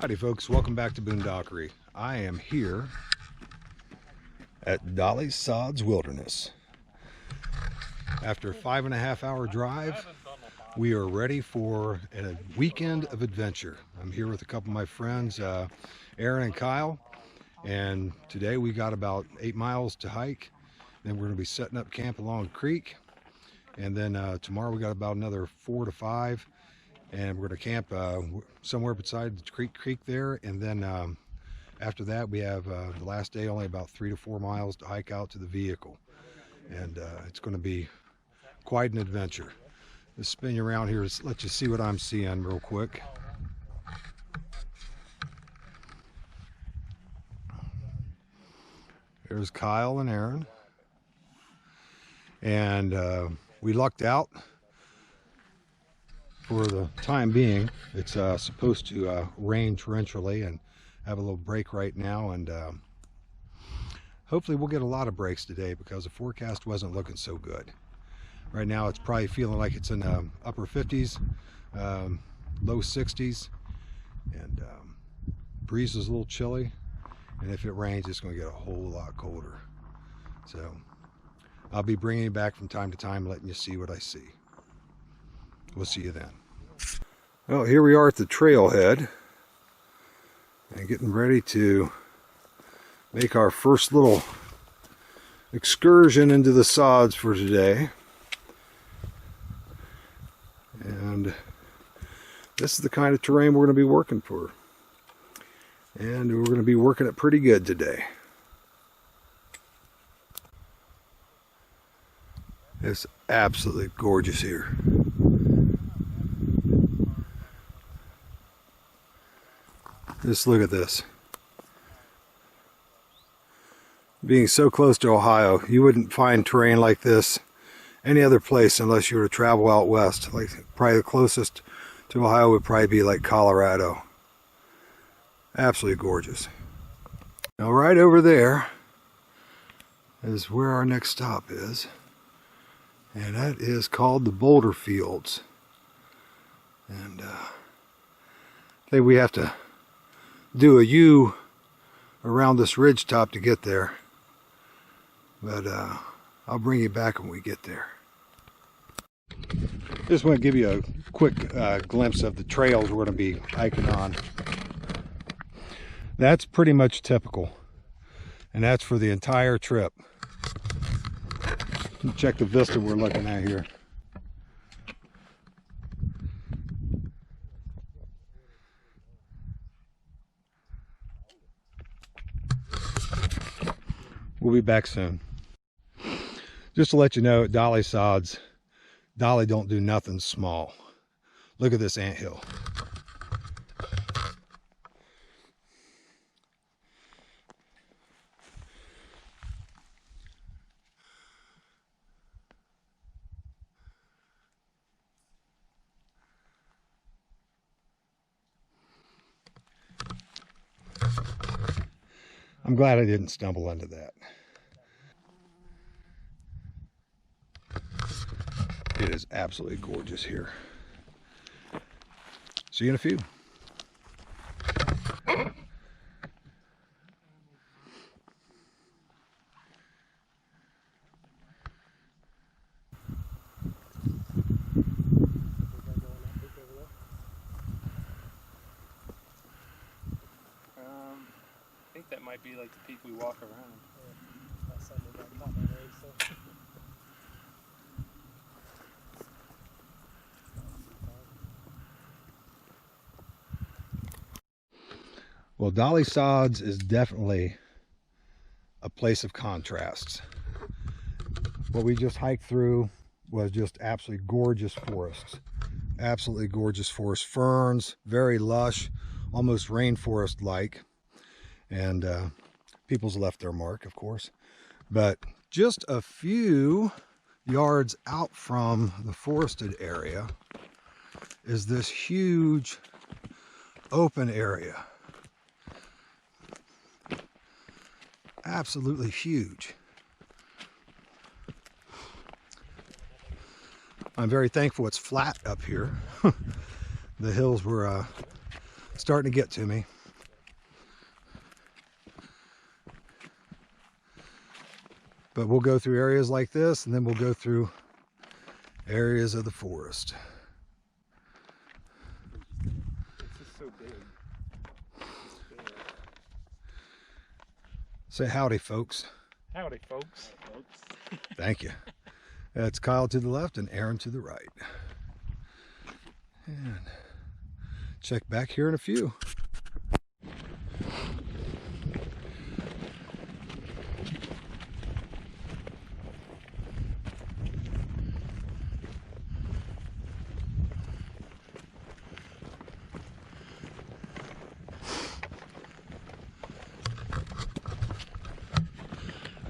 Howdy folks, welcome back to Boonedockery. I am here at Dolly Sods Wilderness. After a 5.5 hour drive, we are ready for a weekend of adventure. I'm here with a couple of my friends, Aaron and Kyle, and today we got about 8 miles to hike. Then we're going to be setting up camp along the creek, and then tomorrow we got about another 4 to 5. And we're going to camp somewhere beside the creek there, and then after that we have the last day, only about 3 to 4 miles to hike out to the vehicle, and it's going to be quite an adventure. Let's spin you around here to let you see what I'm seeing real quick. There's Kyle and Aaron, and we lucked out. For the time being, it's supposed to rain torrentially and have a little break right now, and hopefully we'll get a lot of breaks today because the forecast wasn't looking so good. Right now it's probably feeling like it's in the upper 50s, low 60s, and breeze is a little chilly, and if it rains it's going to get a whole lot colder. So I'll be bringing you back from time to time, letting you see what I see. We'll see you then. Well, here we are at the trailhead and getting ready to make our first little excursion into the sods for today. And this is the kind of terrain we're going to be working for. And we're going to be working it pretty good today. It's absolutely gorgeous here. Just look at this. Being so close to Ohio, you wouldn't find terrain like this any other place unless you were to travel out west. Like probably the closest to Ohio would probably be like Colorado. Absolutely gorgeous. Now right over there is where our next stop is. And that is called the Boulder Fields. And I think we have to do a U around this ridge top to get there, but I'll bring you back when we get there. Just want to give you a quick glimpse of the trails we're going to be hiking on. That's pretty much typical, and that's for the entire trip. Check the vista we're looking at here. We'll be back soon. Just to let you know, at Dolly Sods, Dolly don't do nothing small. Look at this anthill. I'm glad I didn't stumble into that. It is absolutely gorgeous here. See you in a few. I think that might be like the peak we walk around. Well, Dolly Sods is definitely a place of contrasts. What we just hiked through was just absolutely gorgeous forests. Absolutely gorgeous forest. Ferns, very lush, almost rainforest-like. And people's left their mark, of course. But just a few yards out from the forested area is this huge open area. Absolutely huge. I'm very thankful it's flat up here. The hills were starting to get to me. But we'll go through areas like this, and then we'll go through areas of the forest. It's just so big. Say howdy, folks. Howdy, folks. Thank you. That's Kyle to the left and Aaron to the right. And check back here in a few.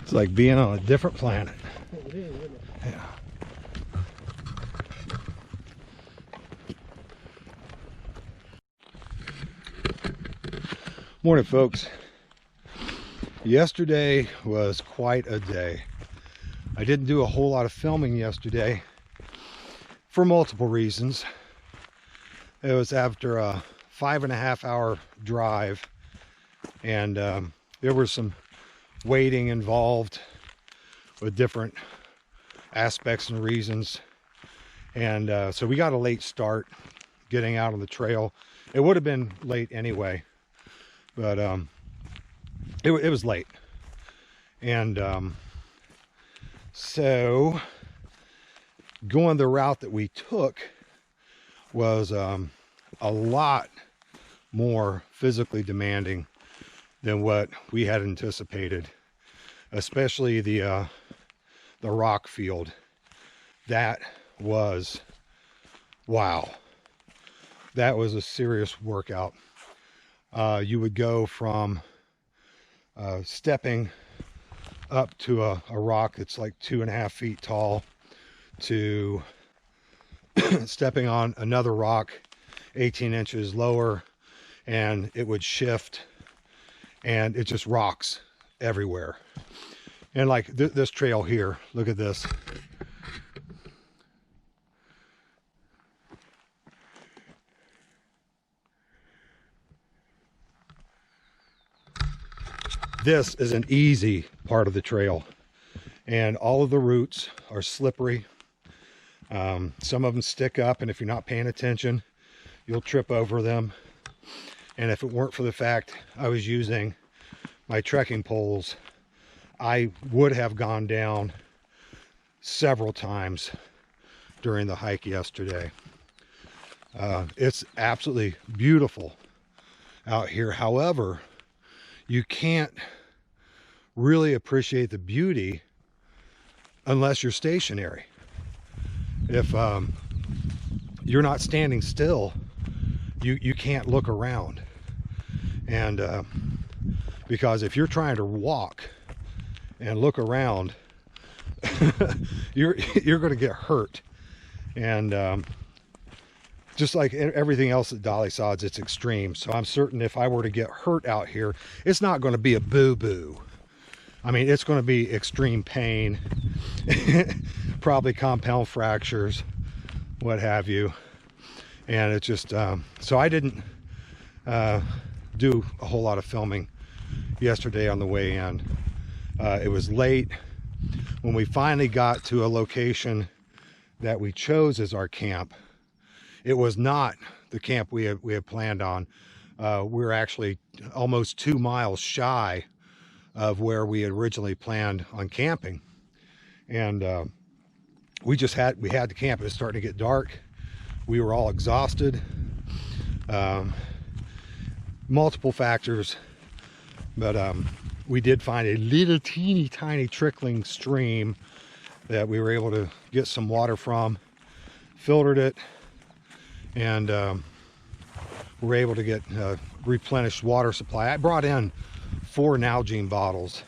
It's like being on a different planet. It is, isn't it? Yeah. Morning, folks. Yesterday was quite a day. I didn't do a whole lot of filming yesterday for multiple reasons. It was after a 5.5 hour drive, and there was some waiting involved with different aspects and reasons, and so we got a late start getting out on the trail. It would have been late anyway, but it was late, and so going the route that we took was a lot more physically demanding than what we had anticipated, especially the rock field. That was, wow, that was a serious workout. You would go from stepping up to a rock that's like 2.5 feet tall to stepping on another rock 18 inches lower, and it would shift, and it just rocks everywhere. And like this trail here, look at this. This is an easy part of the trail, and all of the roots are slippery. Some of them stick up, and if you're not paying attention, you'll trip over them. And if it weren't for the fact I was using my trekking poles, I would have gone down several times during the hike yesterday. It's absolutely beautiful out here. However, you can't really appreciate the beauty unless you're stationary. If you're not standing still, you can't look around. And because if you're trying to walk and look around, you're going to get hurt. And just like everything else at Dolly Sods, it's extreme. So I'm certain if I were to get hurt out here, it's not going to be a boo-boo. I mean, it's going to be extreme pain, probably compound fractures, what have you. And it's just, so I didn't do a whole lot of filming yesterday on the way in. It was late. When we finally got to a location that we chose as our camp, it was not the camp we had planned on. We were actually almost 2 miles shy of where we had originally planned on camping. And we had to camp. It was starting to get dark. We were all exhausted. Multiple factors, but we did find a little teeny tiny trickling stream that we were able to get some water from, filtered it, and we're able to get replenished water supply. I brought in 4 Nalgene bottles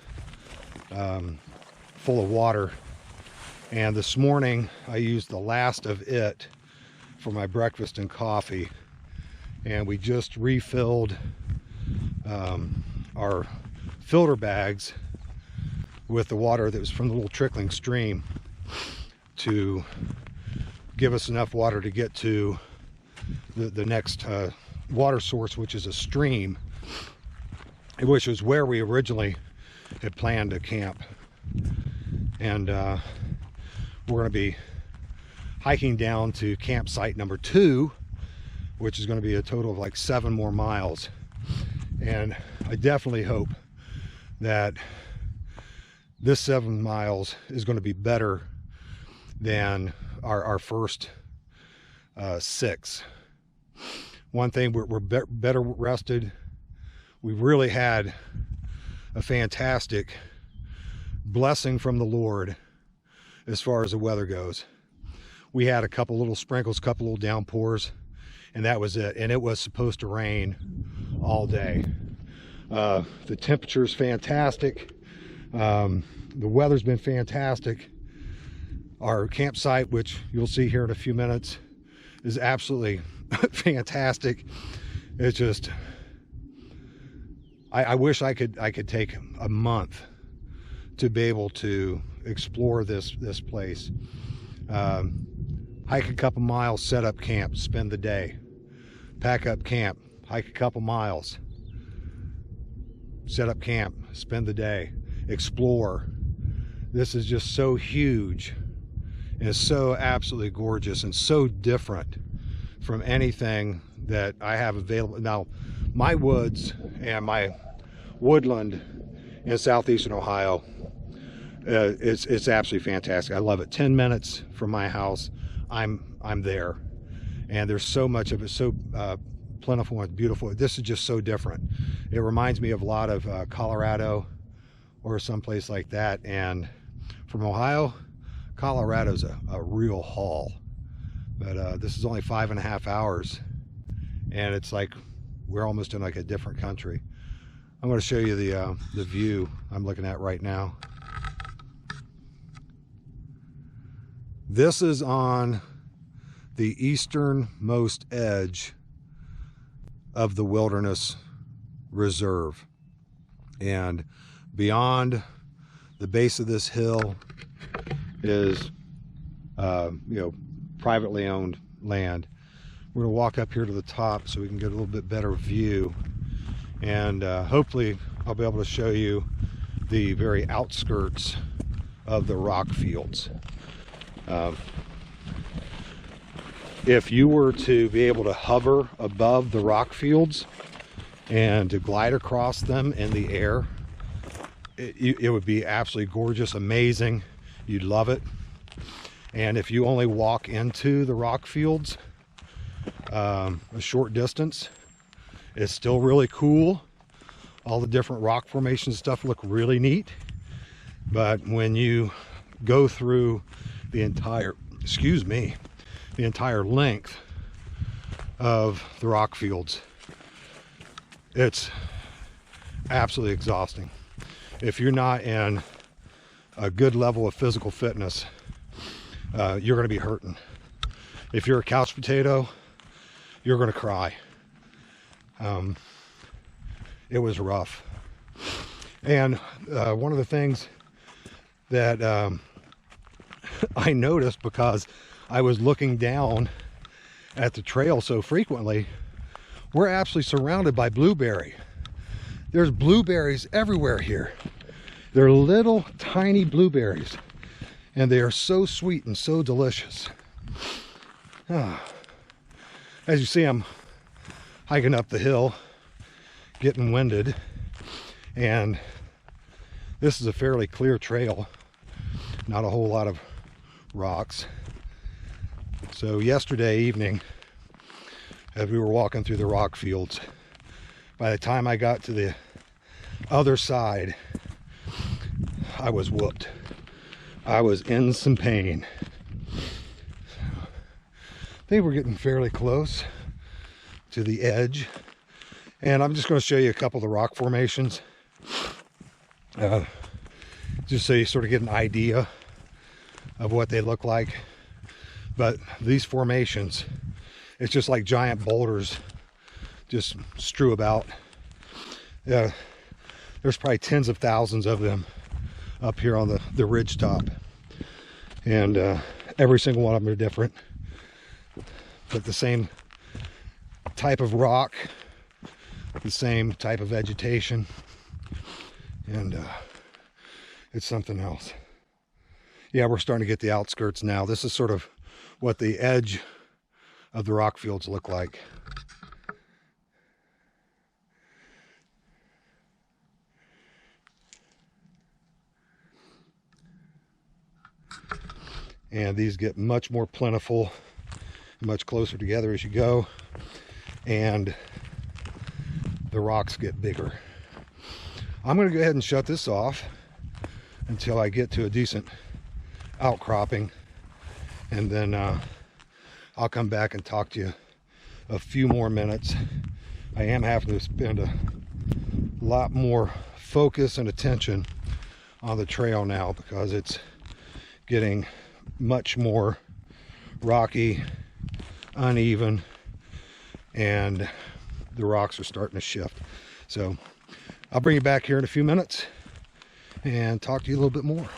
full of water, and this morning I used the last of it for my breakfast and coffee, and we just refilled our filter bags with the water that was from the little trickling stream to give us enough water to get to the next water source, which is a stream, which is where we originally had planned to camp. And we're going to be hiking down to campsite number 2, which is going to be a total of like 7 more miles. And I definitely hope that this 7 miles is going to be better than our first 6. One thing, we're better rested. We really had a fantastic blessing from the Lord as far as the weather goes. We had a couple little sprinkles, couple little downpours, and that was it. And it was supposed to rain all day. The temperature's fantastic. The weather's been fantastic. Our campsite, which you'll see here in a few minutes, is absolutely fantastic. It's just, I wish I could take a month to be able to explore this place. Hike a couple miles, set up camp, spend the day. Pack up camp, hike a couple miles, set up camp, spend the day, explore. This is just so huge and so absolutely gorgeous and so different from anything that I have available. Now, my woods and my woodland in southeastern Ohio, it's absolutely fantastic. I love it. 10 minutes from my house, I'm there, and there's so much of it, so plentiful and beautiful. This is just so different. It reminds me of a lot of Colorado or someplace like that. And from Ohio, Colorado's a real haul. But this is only 5.5 hours, and it's like we're almost in like a different country. I'm going to show you the view I'm looking at right now. This is on the easternmost edge of the Wilderness Reserve, and beyond the base of this hill is privately owned land. We're gonna walk up here to the top so we can get a little bit better view, and hopefully I'll be able to show you the very outskirts of the rock fields. If you were to be able to hover above the rock fields and to glide across them in the air, it would be absolutely gorgeous, amazing. You'd love it. And if you only walk into the rock fields a short distance, it's still really cool. All the different rock formations and stuff look really neat. But when you go through the entire, the entire length of the rock fields, it's absolutely exhausting. If you're not in a good level of physical fitness, you're going to be hurting. If you're a couch potato, you're going to cry. It was rough. And one of the things that I noticed, because I was looking down at the trail so frequently, we're absolutely surrounded by blueberry. There's blueberries everywhere here. They're little tiny blueberries, and they are so sweet and so delicious. As you see, I'm hiking up the hill, getting winded, and this is a fairly clear trail, not a whole lot of rocks. So yesterday evening, as we were walking through the rock fields, by the time I got to the other side, I was whooped. I was in some pain. I think we're getting fairly close to the edge, and I'm just going to show you a couple of the rock formations, just so you sort of get an idea of what they look like. But these formations, it's just like giant boulders just strew about. There's probably tens of thousands of them up here on the ridge top, and every single one of them are different, but the same type of rock, the same type of vegetation, and it's something else. Yeah, we're starting to get the outskirts now. This is sort of what the edge of the rock fields look like. And these get much more plentiful, much closer together as you go, and the rocks get bigger. I'm going to go ahead and shut this off until I get to a decent outcropping, and then I'll come back and talk to you a few more minutes. I am having to spend a lot more focus and attention on the trail now because it's getting much more rocky, uneven, and the rocks are starting to shift. So I'll bring you back here in a few minutes and talk to you a little bit more.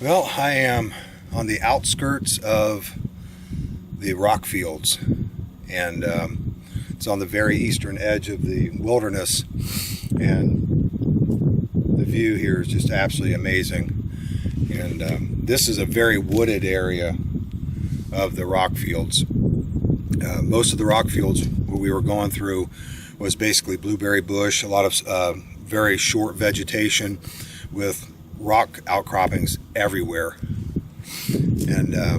Well, I am on the outskirts of the rock fields, and it's on the very eastern edge of the wilderness, and the view here is just absolutely amazing. And this is a very wooded area of the rock fields. Most of the rock fields where we were going through was basically blueberry bush, a lot of very short vegetation with rock outcroppings everywhere, and a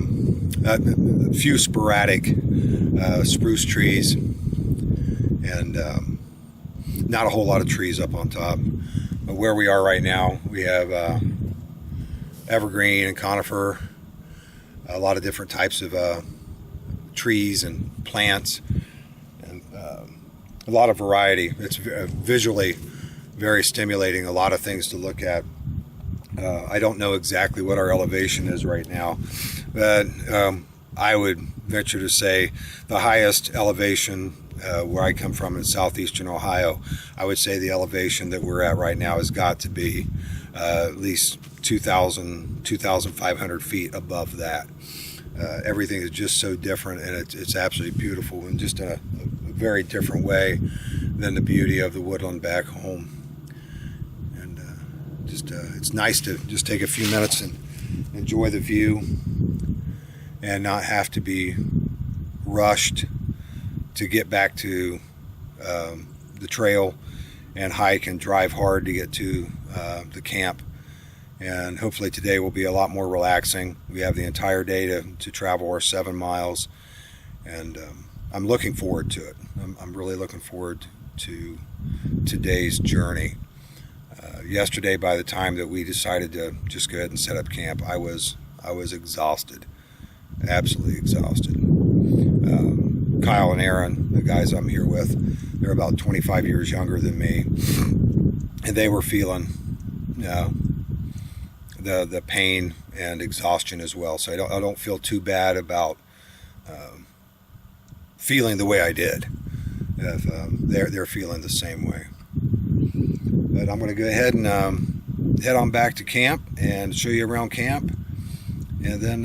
few sporadic spruce trees, and not a whole lot of trees up on top. But where we are right now, we have evergreen and conifer, a lot of different types of trees and plants, and a lot of variety. It's visually very stimulating, a lot of things to look at. I don't know exactly what our elevation is right now, but I would venture to say the highest elevation where I come from in southeastern Ohio, I would say the elevation that we're at right now has got to be at least 2,500 feet above that. Everything is just so different, and it's absolutely beautiful in just a very different way than the beauty of the woodland back home. It's nice to just take a few minutes and enjoy the view and not have to be rushed to get back to the trail and hike and drive hard to get to the camp. And hopefully today will be a lot more relaxing. We have the entire day to travel our 7 miles, and I'm looking forward to it. I'm really looking forward to today's journey. Yesterday, by the time that we decided to just go ahead and set up camp, I was exhausted, absolutely exhausted. Kyle and Aaron, the guys I'm here with, they're about 25 years younger than me, and they were feeling the pain and exhaustion as well. So I don't feel too bad about feeling the way I did. If they're feeling the same way. But I'm going to go ahead and head on back to camp and show you around camp, and then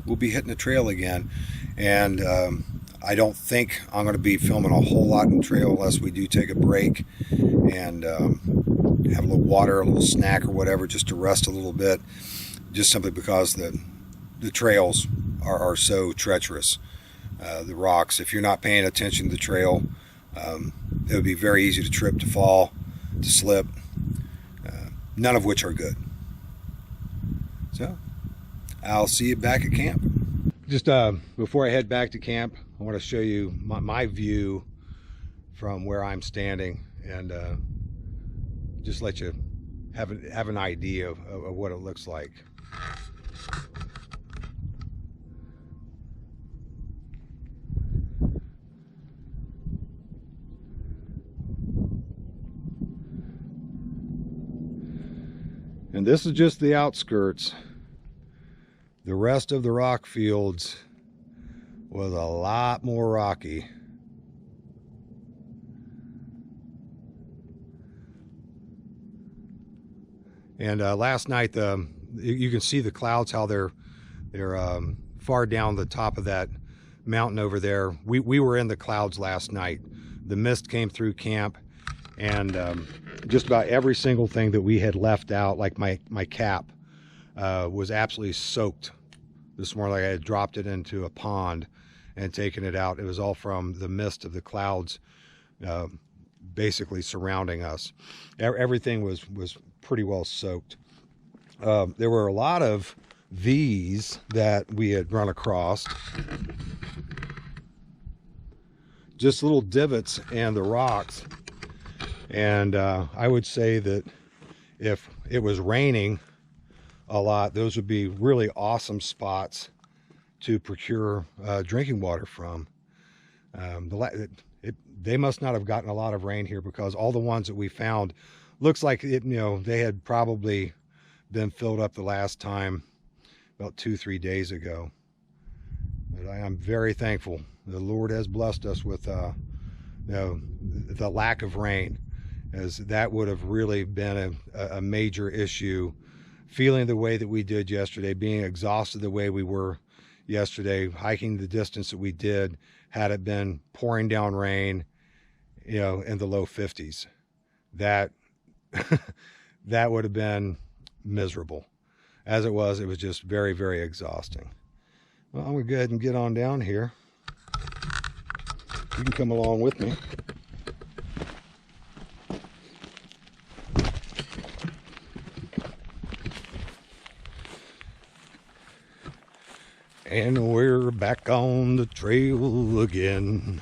we'll be hitting the trail again. And I don't think I'm going to be filming a whole lot in the trail unless we do take a break and have a little water, a little snack or whatever, just to rest a little bit, just simply because the trails are so treacherous. The rocks, if you're not paying attention to the trail, it would be very easy to trip, to fall, to slip, none of which are good. So I'll see you back at camp. Just before I head back to camp, I want to show you my view from where I'm standing, and just let you have an idea of what it looks like. this is just the outskirts. The rest of the rock fields was a lot more rocky. And last night, you can see the clouds, how they're far down the top of that mountain over there. We were in the clouds last night. The mist came through camp, and just about every single thing that we had left out, like my cap, was absolutely soaked this morning. Like I had dropped it into a pond and taken it out. It was all from the mist of the clouds basically surrounding us. Everything was pretty well soaked. There were a lot of these that we had run across, just little divots in the rocks. And I would say that if it was raining a lot, those would be really awesome spots to procure drinking water from. They must not have gotten a lot of rain here, because all the ones that we found looks like they had probably been filled up the last time about 2-3 days ago. But I am very thankful the Lord has blessed us with the lack of rain, as that would have really been a major issue. Feeling the way that we did yesterday, being exhausted the way we were yesterday, hiking the distance that we did, had it been pouring down rain, in the low 50s, that that would have been miserable. As it was just very, very exhausting. Well, I'm gonna go ahead and get on down here. You can come along with me. And we're back on the trail again.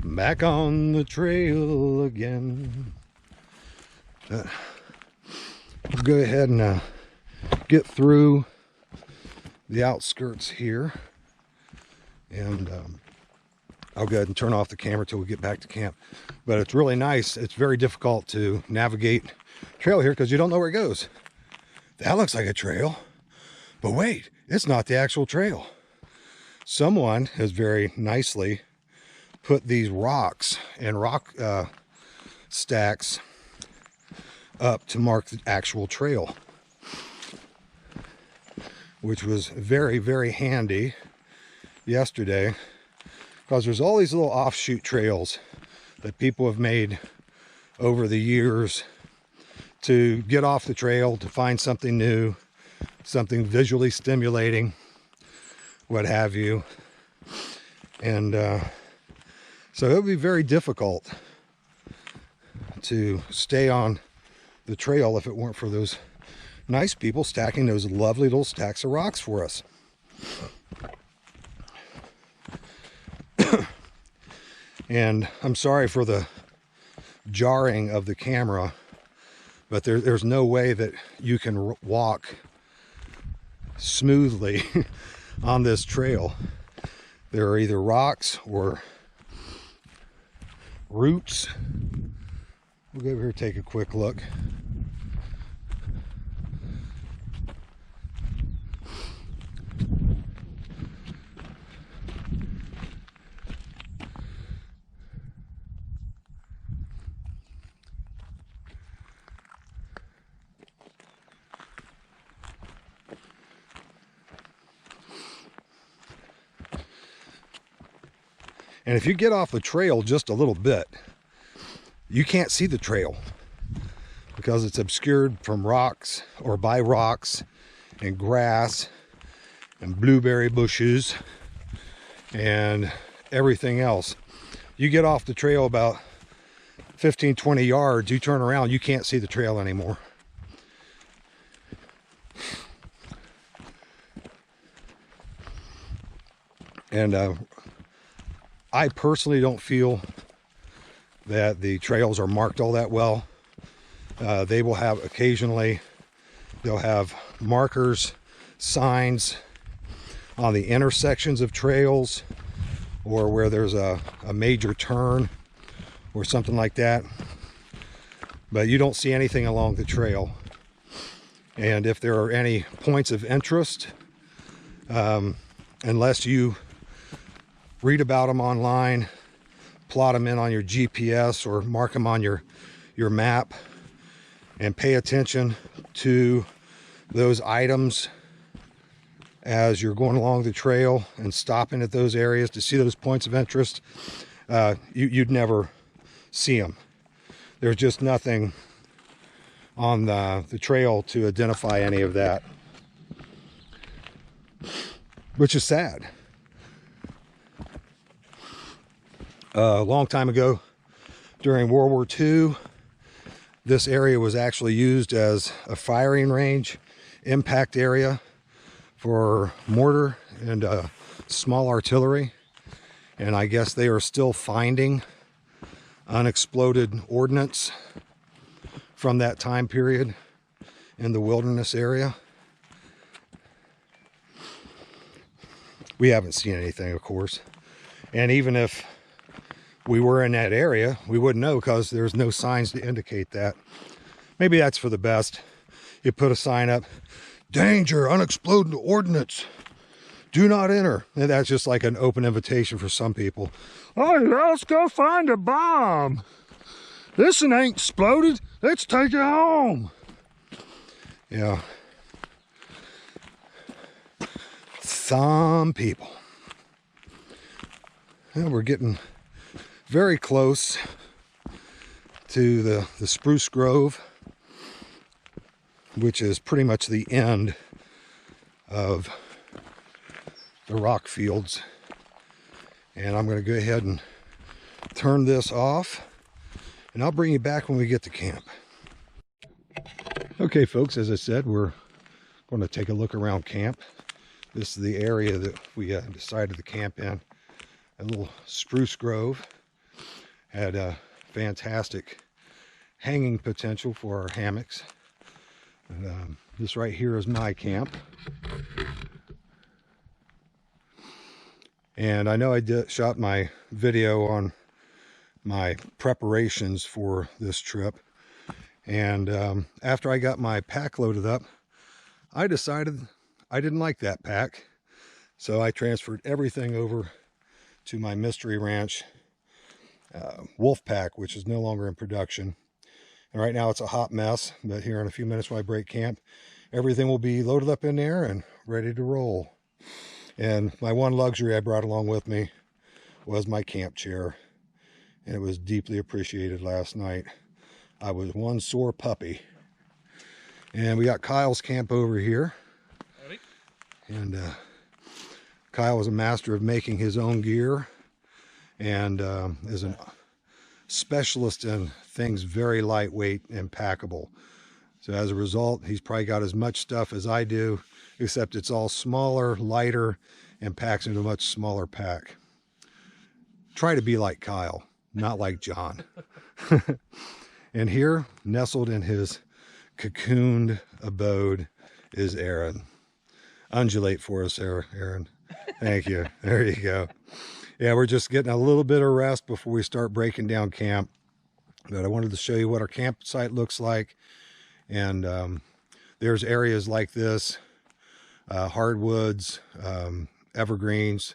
Back on the trail again. We'll go ahead and get through the outskirts here. And I'll go ahead and turn off the camera till we get back to camp. But it's really nice. It's very difficult to navigate trail here because you don't know where it goes. That looks like a trail. But wait, it's not the actual trail. Someone has very nicely put these rocks and rock stacks up to mark the actual trail, which was very, very handy yesterday, because there's all these little offshoot trails that people have made over the years to get off the trail, to find something new, something visually stimulating, what have you. And so it would be very difficult to stay on the trail if it weren't for those nice people stacking those lovely little stacks of rocks for us. And I'm sorry for the jarring of the camera, but there's no way that you can walk smoothly on this trail. There are either rocks or roots. We'll go over here and take a quick look. And if you get off the trail just a little bit, you can't see the trail because it's obscured from rocks, or by rocks and grass and blueberry bushes and everything else. You get off the trail about 15-20 yards, you turn around, you can't see the trail anymore. And I personally don't feel that the trails are marked all that well. They will have occasionally, they'll have markers, signs on the intersections of trails, or where there's a major turn or something like that. But you don't see anything along the trail. And if there are any points of interest, unless you read about them online, plot them in on your GPS or mark them on your map, and pay attention to those items as you're going along the trail and stopping at those areas to see those points of interest, you'd never see them. There's just nothing on the trail to identify any of that, which is sad. A long time ago, during World War II, this area was actually used as a firing range, impact area for mortar and small artillery. And I guess they are still finding unexploded ordnance from that time period in the wilderness area. We haven't seen anything, of course. And even if we were in that area, we wouldn't know because there's no signs to indicate that. Maybe that's for the best. You put a sign up, danger, unexploded ordnance, do not enter. And that's just like an open invitation for some people. Oh, let's go find a bomb. This one ain't exploded. Let's take it home. Yeah. Some people. And we're getting very close to the spruce grove, which is pretty much the end of the rock fields. And I'm going to go ahead and turn this off, and I'll bring you back when we get to camp. Okay, folks, as I said, we're going to take a look around camp. This is the area that we decided to camp in. A little spruce grove. Had a fantastic hanging potential for our hammocks. And, this right here is my camp. And I know I shot my video on my preparations for this trip. And after I got my pack loaded up, I decided I didn't like that pack. So I transferred everything over to my Mystery Ranch wolf pack, which is no longer in production. And right now it's a hot mess, but here in a few minutes when I break camp, everything will be loaded up in there and ready to roll. And my one luxury I brought along with me was my camp chair, and it was deeply appreciated last night. I was one sore puppy. And we got Kyle's camp over here. Howdy. And Kyle was a master of making his own gear, and is a specialist in things very lightweight and packable. So as a result, he's probably got as much stuff as I do, except it's all smaller, lighter, and packs into a much smaller pack. Try to be like Kyle, not like John. And here, nestled in his cocooned abode, is Aaron. Undulate for us, Aaron. Thank you. There you go. Yeah, we're just getting a little bit of rest before we start breaking down camp. But I wanted to show you what our campsite looks like. And there's areas like this, hardwoods, evergreens,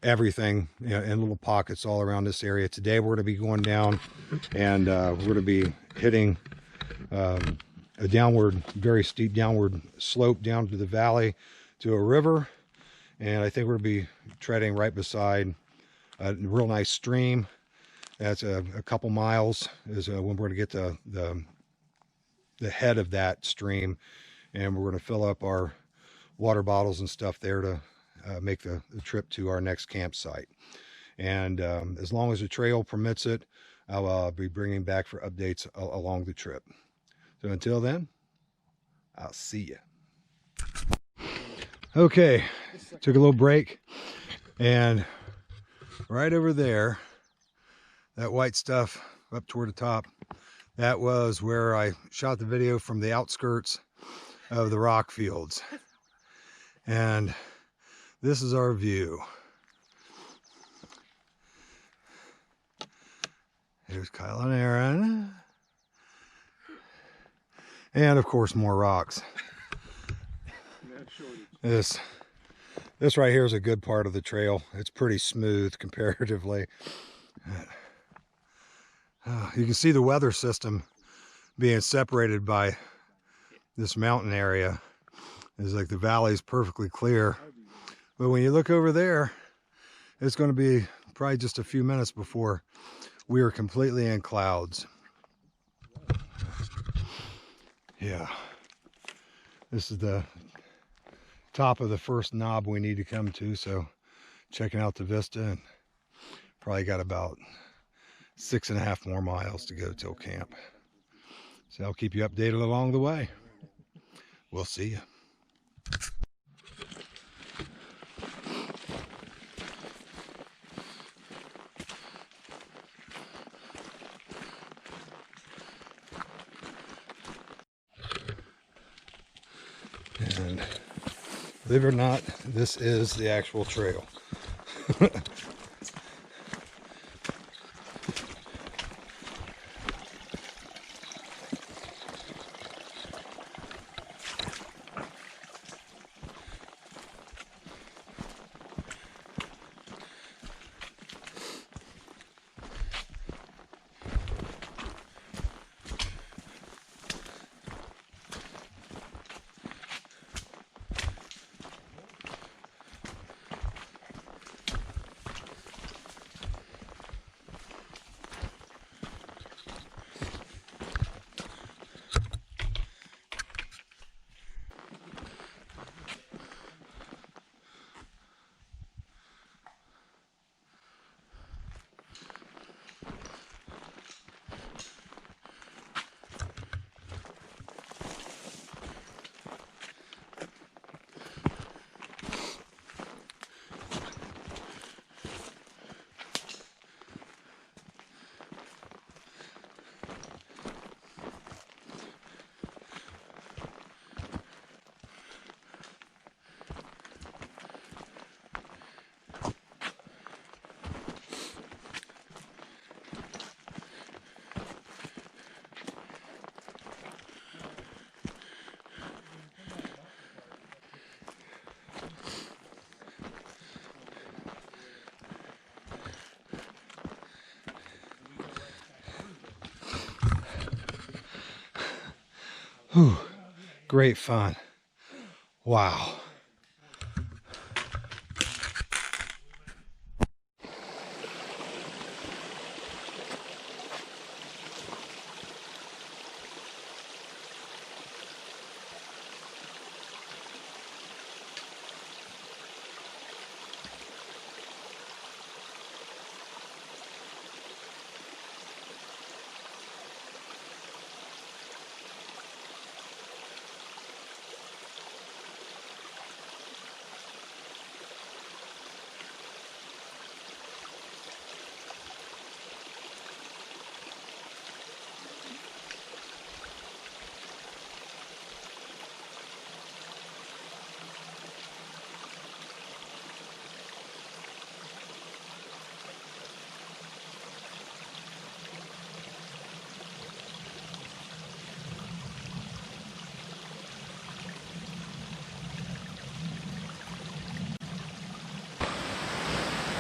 everything, you know, in little pockets all around this area. Today we're going to be going down, and we're going to be hitting a downward, very steep downward slope down to the valley to a river. And I think we're going to be treading right beside a real nice stream. That's a couple miles is when we're going to get to the head of that stream, and we're going to fill up our water bottles and stuff there to make the trip to our next campsite. And as long as the trail permits it, I'll be bringing back for updates along the trip. So until then, I'll see you. Okay, took a little break, and right over there, that white stuff up toward the top, that was where I shot the video from the outskirts of the rock fields. And this is our view. Here's Kyle and Aaron. And of course more rocks. No shortage. This right here is a good part of the trail. It's pretty smooth comparatively. You can see the weather system being separated by this mountain area. It's like the valley's perfectly clear. But when you look over there, it's going to be probably just a few minutes before we are completely in clouds. Yeah. This is the top of the first knob we need to come to, so checking out the vista, and probably got about 6.5 more miles to go till camp. So I'll keep you updated along the way. We'll see you. And believe it or not, this is the actual trail. Whew, great fun. Wow.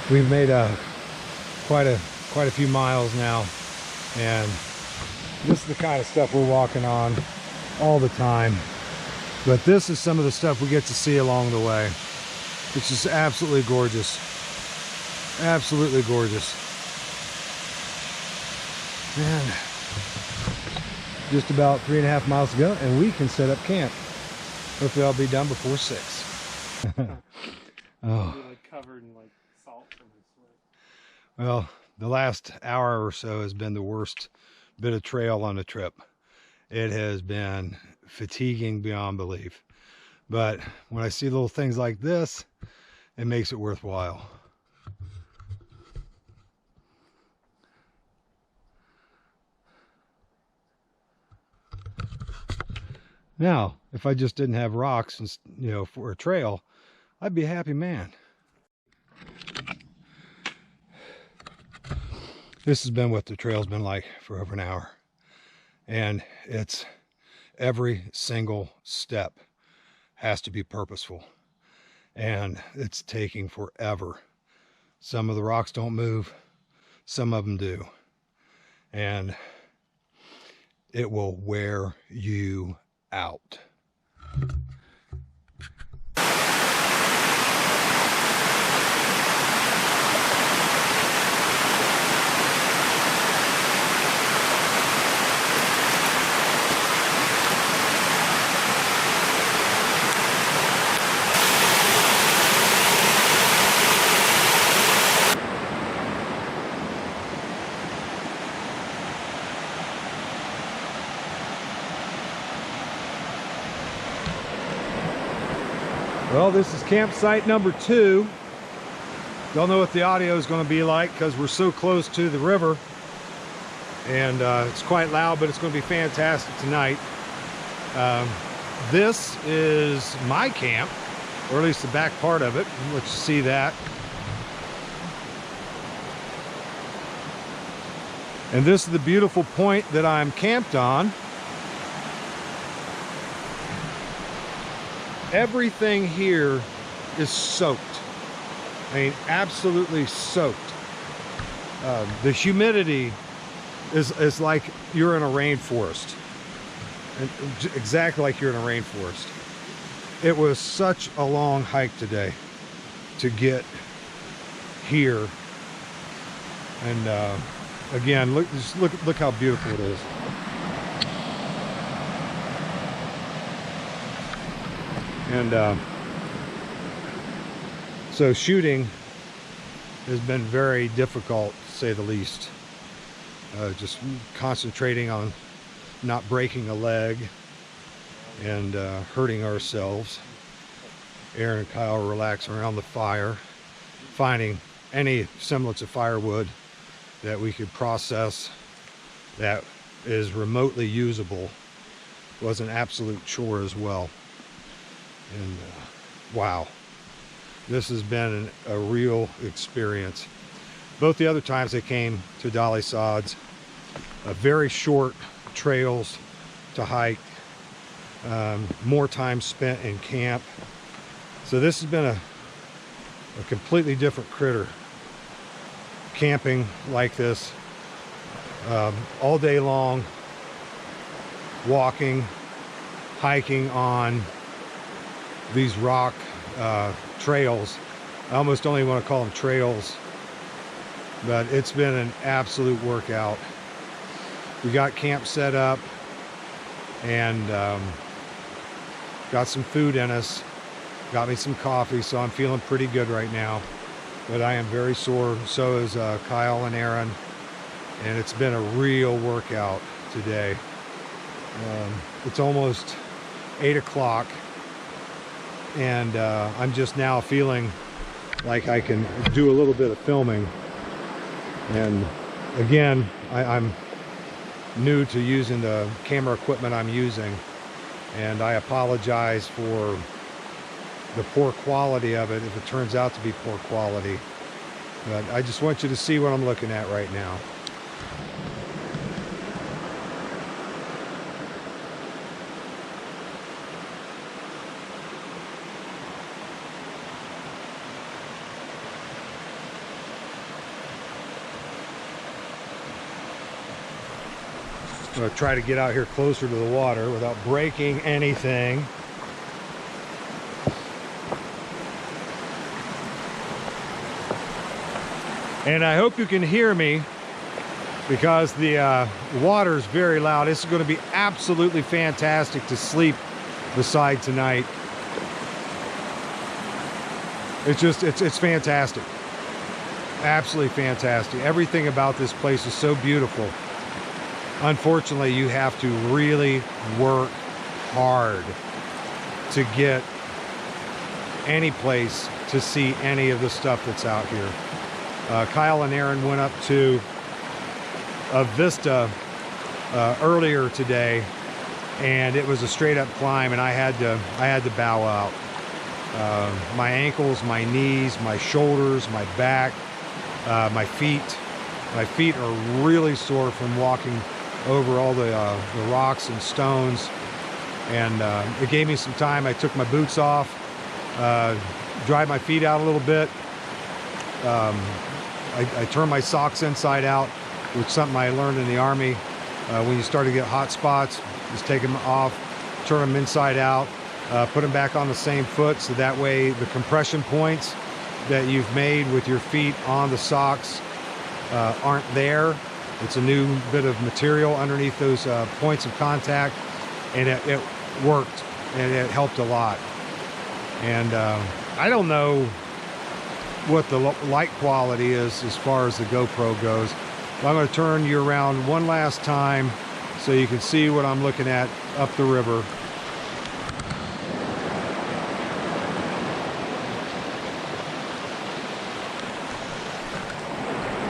We've made quite a few miles now, and this is the kind of stuff we're walking on all the time. But this is some of the stuff we get to see along the way. It's just absolutely gorgeous. Absolutely gorgeous. And just about 3.5 miles to go, and we can set up camp. Hopefully I'll be done before 6. Oh. Be like covered in like salt from his sweat. Well, the last hour or so has been the worst bit of trail on the trip. It has been fatiguing beyond belief. But when I see little things like this, it makes it worthwhile. Now, if I just didn't have rocks and, you know, for a trail, I'd be a happy man. This has been what the trail's been like for over an hour. And it's Every single step has to be purposeful, and it's taking forever. Some of the rocks don't move, some of them do, and it will wear you out. Well, this is campsite number 2. Don't know what the audio is going to be like because we're so close to the river, and it's quite loud, but it's going to be fantastic tonight. This is my camp, or at least the back part of it. Let you see that. And this is the beautiful point that I'm camped on. Everything here is soaked. I mean, absolutely soaked. The humidity is like you're in a rainforest. And exactly like you're in a rainforest. It was such a long hike today to get here. And again, look how beautiful it is. And so shooting has been very difficult, to say the least. Just concentrating on not breaking a leg and hurting ourselves. Aaron and Kyle are relaxing around the fire, finding any semblance of firewood that we could process that is remotely usable was an absolute chore as well. And wow, this has been a real experience. Both the other times they came to Dolly Sods, very short trails to hike, more time spent in camp. So this has been a completely different critter. Camping like this all day long, walking, hiking on these rock trails. I almost don't even want to call them trails, but it's been an absolute workout. We got camp set up and got some food in us, got me some coffee, so I'm feeling pretty good right now. But I am very sore. So is Kyle and Aaron, and it's been a real workout today. It's almost 8 o'clock, and I'm just now feeling like I can do a little bit of filming. And again, I'm new to using the camera equipment I'm using, and I apologize for the poor quality of it if it turns out to be poor quality. But I just want you to see what I'm looking at right now. I'm going to try to get out here closer to the water without breaking anything. And I hope you can hear me, because the water is very loud. This is going to be absolutely fantastic to sleep beside tonight. It's fantastic. Absolutely fantastic. Everything about this place is so beautiful. Unfortunately, you have to really work hard to get any place to see any of the stuff that's out here. Kyle and Aaron went up to a vista earlier today, and it was a straight up climb, and I had to bow out. My ankles, my knees, my shoulders, my back, my feet are really sore from walking over all the rocks and stones and it gave me some time. I took my boots off, dried my feet out a little bit. I turned my socks inside out, which is something I learned in the Army. When you start to get hot spots, just take them off, turn them inside out, put them back on the same foot, so that way the compression points that you've made with your feet on the socks aren't there. It's a new bit of material underneath those points of contact, and it worked, and it helped a lot. And I don't know what the light quality is as far as the GoPro goes. But I'm going to turn you around one last time so you can see what I'm looking at up the river.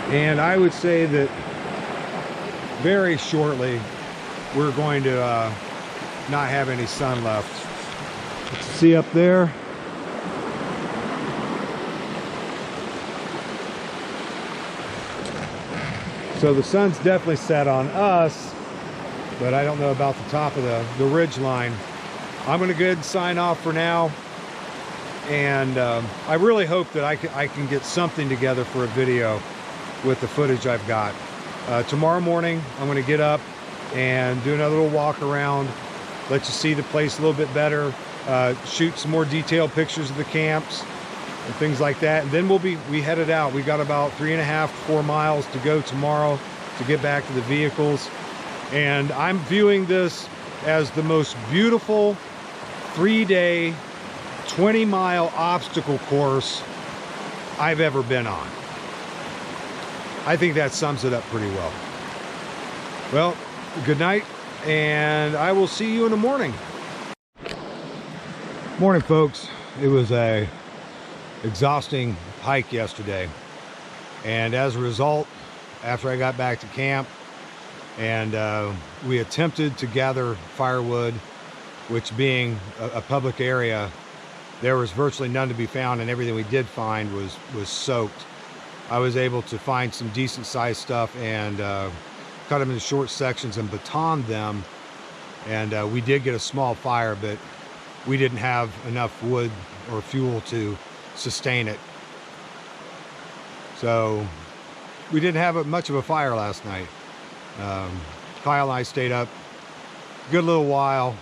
And I would say that very shortly we're going to not have any sun left. See up there? So the sun's definitely set on us, but I don't know about the top of the ridge line. I'm going to go ahead and sign off for now. And I really hope that I can get something together for a video with the footage I've got. Tomorrow morning, I'm going to get up and do another little walk around, let you see the place a little bit better, shoot some more detailed pictures of the camps and things like that. And then we headed out. We got about 3.5 to 4 miles to go tomorrow to get back to the vehicles. And I'm viewing this as the most beautiful 3-day, 20-mile obstacle course I've ever been on. I think that sums it up pretty well. Well, good night, and I will see you in the morning. Morning, folks. It was a exhausting hike yesterday, and as a result, after I got back to camp and we attempted to gather firewood, which being a public area, there was virtually none to be found, and everything we did find was soaked. I was able to find some decent sized stuff and cut them into short sections and batoned them, and we did get a small fire, but we didn't have enough wood or fuel to sustain it. So we didn't have much of a fire last night. Kyle and I stayed up a good little while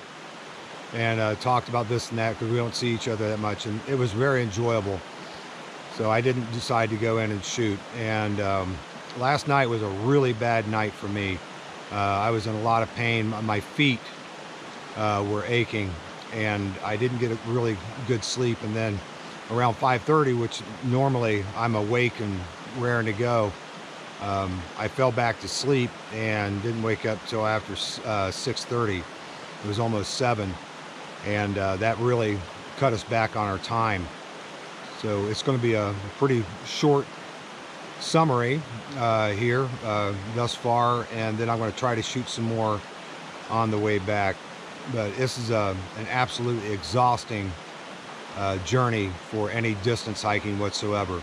and talked about this and that, because we don't see each other that much, and it was very enjoyable. So I didn't decide to go in and shoot. And last night was a really bad night for me. I was in a lot of pain. My feet were aching, and I didn't get a really good sleep. And then around 5:30, which normally I'm awake and raring to go, I fell back to sleep and didn't wake up till after 6:30. It was almost 7, and that really cut us back on our time. So it's going to be a pretty short summary here thus far, and then I'm going to try to shoot some more on the way back. But this is an absolutely exhausting journey for any distance hiking whatsoever.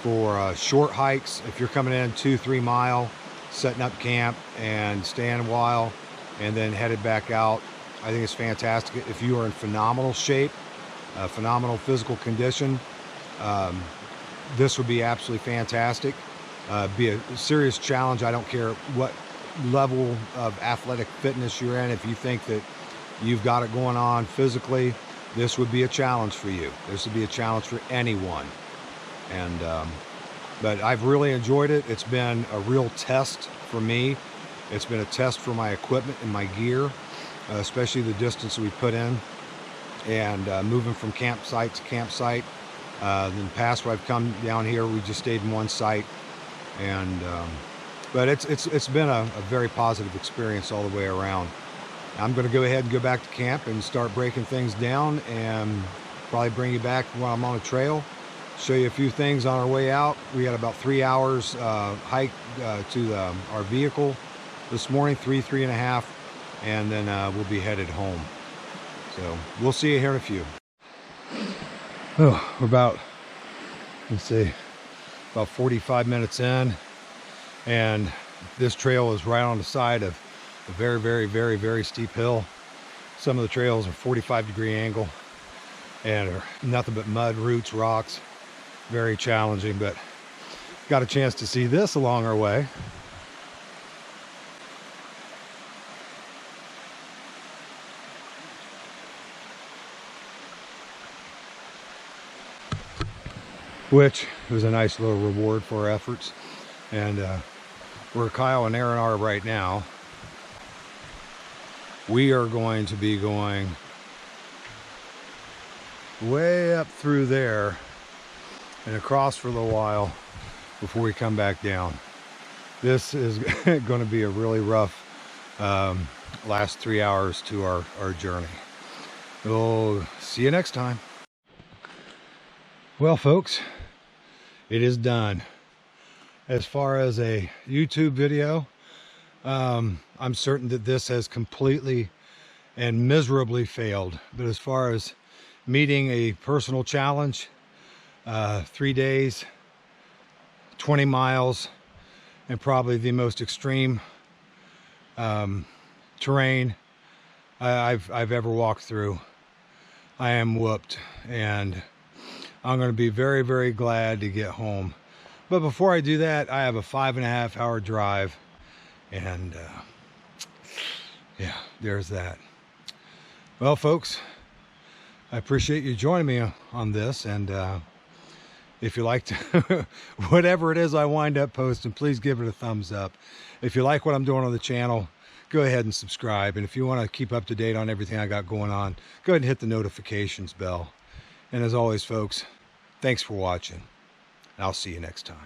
For short hikes, if you're coming in 2-3 mile, setting up camp and staying a while and then headed back out, I think it's fantastic. If you are in phenomenal shape, phenomenal physical condition, this would be absolutely fantastic. Be a serious challenge. I don't care what level of athletic fitness you're in. If you think that you've got it going on physically, this would be a challenge for you. This would be a challenge for anyone. And but I've really enjoyed it. It's been a real test for me. It's been a test for my equipment and my gear, especially the distance we put in, and moving from campsite to campsite. In the past, where I've come down here, we just stayed in one site, and but it's been a very positive experience all the way around. I'm going to go ahead and go back to camp and start breaking things down, and probably bring you back while I'm on a trail, show you a few things on our way out. We had about 3 hours hike to our vehicle this morning, 3.5, and then we'll be headed home. So we'll see you here in a few. Oh, we're about, let's see, about 45 minutes in, and this trail is right on the side of a very, very, very, very steep hill. Some of the trails are 45-degree angle and are nothing but mud, roots, rocks. Very challenging, but got a chance to see this along our way. Which was a nice little reward for our efforts. And where Kyle and Aaron are right now, we are going to be going way up through there and across for a little while before we come back down. This is going to be a really rough last 3 hours to our journey. We'll see you next time. Well, folks, it is done. As far as a YouTube video, I'm certain that this has completely and miserably failed. But as far as meeting a personal challenge, 3 days, 20 miles, and probably the most extreme terrain I've ever walked through, I am whooped, and I'm going to be very, very glad to get home. But before I do that, I have a 5.5 hour drive, and yeah, there's that. Well, folks, I appreciate you joining me on this, and if you liked whatever it is I wind up posting, please give it a thumbs up. If you like what I'm doing on the channel, go ahead and subscribe. And if you want to keep up to date on everything I got going on, go ahead and hit the notifications bell. And as always, folks, thanks for watching. I'll see you next time.